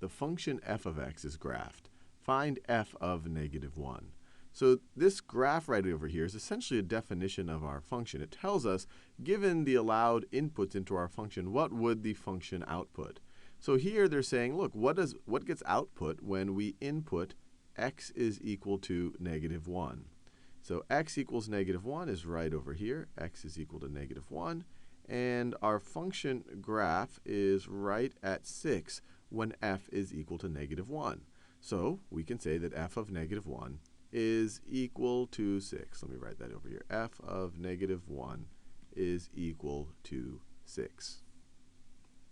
the function f of x is graphed. Find f of negative 1. So this graph right over here is essentially a definition of our function. It tells us, given the allowed inputs into our function, what would the function output? So here they're saying, look, what gets output when we input x is equal to negative 1? So x equals negative 1 is right over here. X is equal to negative 1. And our function graph is right at 6 when f is equal to negative 1. So we can say that f of negative 1 is equal to 6. Let me write that over here. F of negative 1 is equal to 6.